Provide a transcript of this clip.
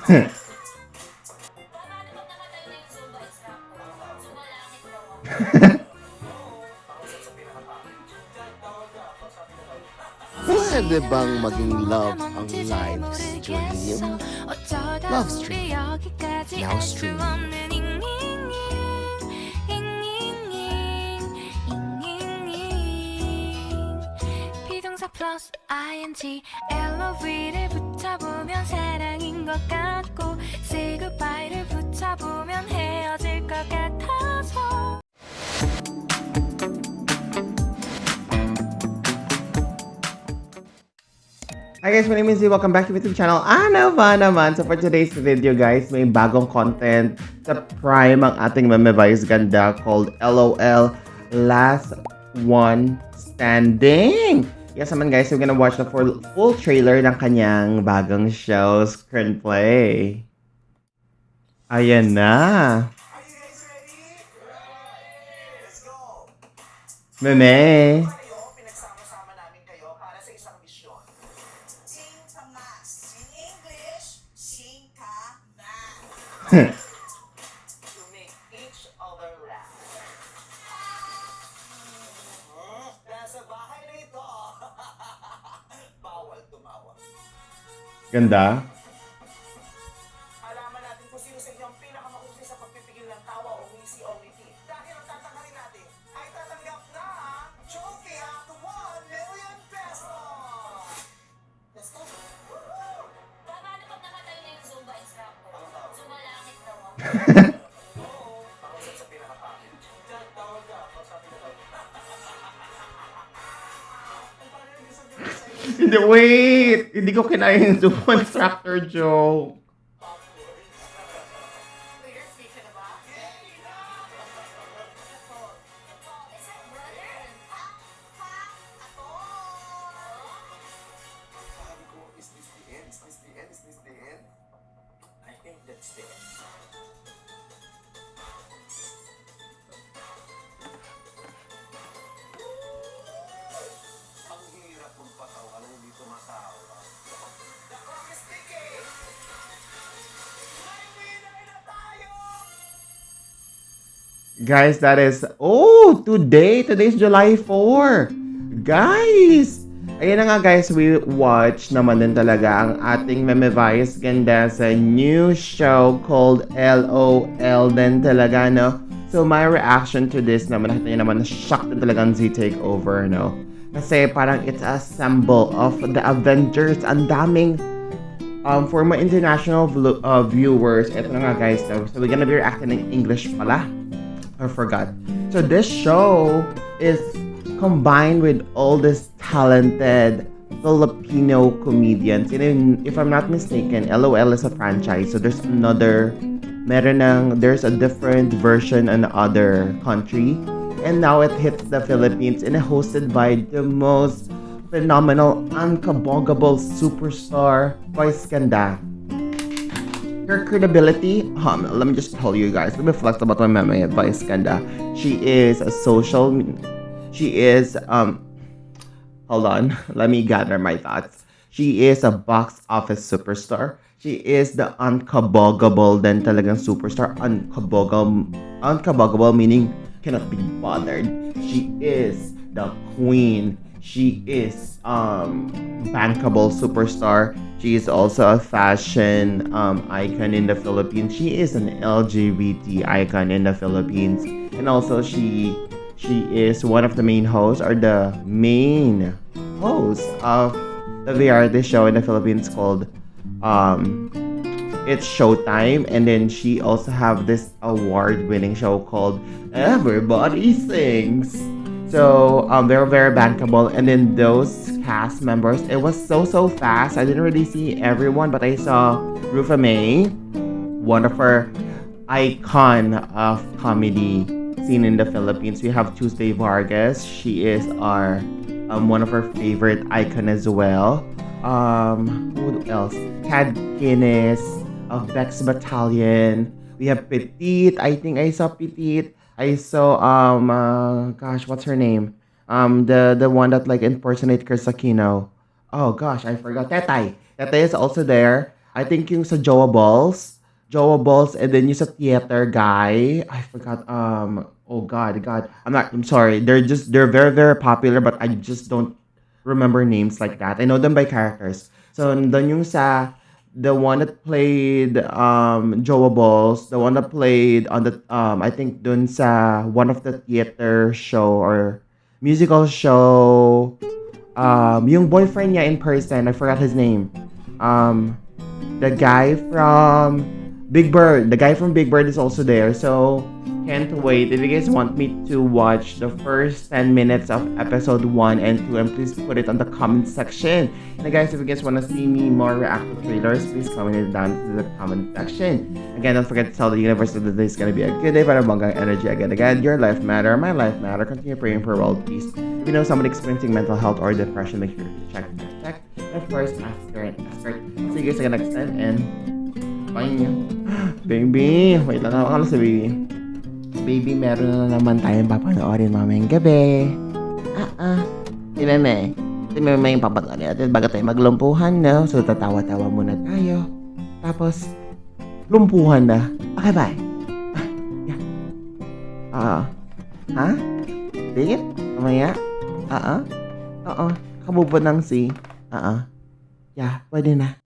Pwede bang maging love ang live stream? Love stream. Now stream. 비동사 플러스 ing LOV를 붙여보면 사랑인 것 같고 say goodbye를 붙여보면 헤어질 것 같아서. Hi guys, my name is Z. Welcome back to my YouTube channel. Ano ba naman? So for today's video guys, may bagong content sa Prime ang ating Memevice ganda called LOL Last One Standing. Yes naman guys, we're gonna watch the full trailer ng kanyang bagong show, Screenplay. Ayan na. Meme. Pinagsama-sama namin kayo para sa isang misyon. Sing ka mas. In English, sing ka mas. To make each other laugh. Nasa bahay na ito. Bawal tumawa. Ganda. Alaman natin kung sino sa inyo ang pinakamahusay sa pagpipigil ng tawa o ngisi o ngiti. Dahil ang tatanggalin natin ay tatanggap na trophy at 1 million pesos! Let's go! Paano pag namatay na yung Zumba instructor? Zumba langit daw ako. Oo, pausap sa pinakapangit. Diyan, tawag ka. Pausapin ka daw. Ang parang nagsasabi ko sa'yo. Hindi, wait! Hindi ko kinaya yung Zumba instructor joke. Clear, speak ka na ba? Is that brother? Sabi ko, is this the end? Is this the end? Is this the end? I think that's the end. Ang hirap magpatawa nang hindi tumatawa. The clock is ticking! May winner na tayo! Guys, that is... Oh! Today's July 4! Guys! Ayan na nga guys, we watch naman din talaga ang ating Memevice ganda sa new show called LOL din talaga, no? So my reaction to this naman, nakita nyo naman, shocked din talaga ang Z Takeover, no? Kasi parang it's a symbol of the Avengers. Ang daming for my international viewers, ito na nga guys, so we're gonna be reacting in English pala. I forgot. So this show is combined with all these talented Filipino comedians. And if I'm not mistaken, LOL is a franchise. So there's there's a different version in other country. And now it hits the Philippines and hosted by the most phenomenal, unkabogable superstar, Vice Ganda. Her credibility, let me just tell you guys, let me flex about my meme, Vice Ganda. She is hold on, let me gather my thoughts. She is a box office superstar. She is the unkabogable din talagang superstar. Unkabogable meaning cannot be bothered. She is the queen. She is bankable superstar. She is also a fashion icon in the Philippines. She is an LGBT icon in the Philippines. And also she is one of the main hosts or the main host of the variety show in the Philippines called It's Showtime. And then she also have this award-winning show called Everybody Sings. So they're very bankable. And then those cast members, it was so fast. I didn't really see everyone, but I saw Rufa May, one of her icon of comedy scene in the Philippines. We have Tuesday Vargas. She is our one of our favorite icon as well. Who else? Ted Guinness of Bex Battalion. We have Petite. I think I saw Petite. I saw gosh, what's her name? The one that like impersonate Chris Aquino. Oh gosh, I forgot. Tetay. Tetay is also there. I think yung sa Jowa Balls, and then yung sa theater guy, I forgot, oh God, I'm sorry, they're very, very popular, but I just don't remember names like that. I know them by characters. So, doon yung sa, the one that played, Jowa Balls, the one that played on the, I think dun sa one of the theater show or musical show, yung boyfriend niya in person, I forgot his name. The guy from Big Bird. The guy from Big Bird is also there. So, can't wait. If you guys want me to watch the first 10 minutes of episode 1 and 2, and please put it on the comment section. And guys, if you guys want to see me more react to trailers, please comment it down to the comment section. Again, don't forget to tell the universe that this is going to be a good day para banggang energy again. Your life matter, my life matter. Continue praying for world peace. If you know someone experiencing mental health or depression, make sure to check. And of course, after. See you guys again next time, and bye. Baby, wait lang ako sa baby. Baby, meron na naman tayong papanoorin mamayang gabi. Si Meme yung papanoorin natin bago tayo maglumpuhan, no? So, tatawa-tawa muna tayo. Tapos, lumpuhan na. Okay, bye. Yeah. Ha? Sige? Mamaya? Oo. Kabubod ng si. Yeah, pwede na.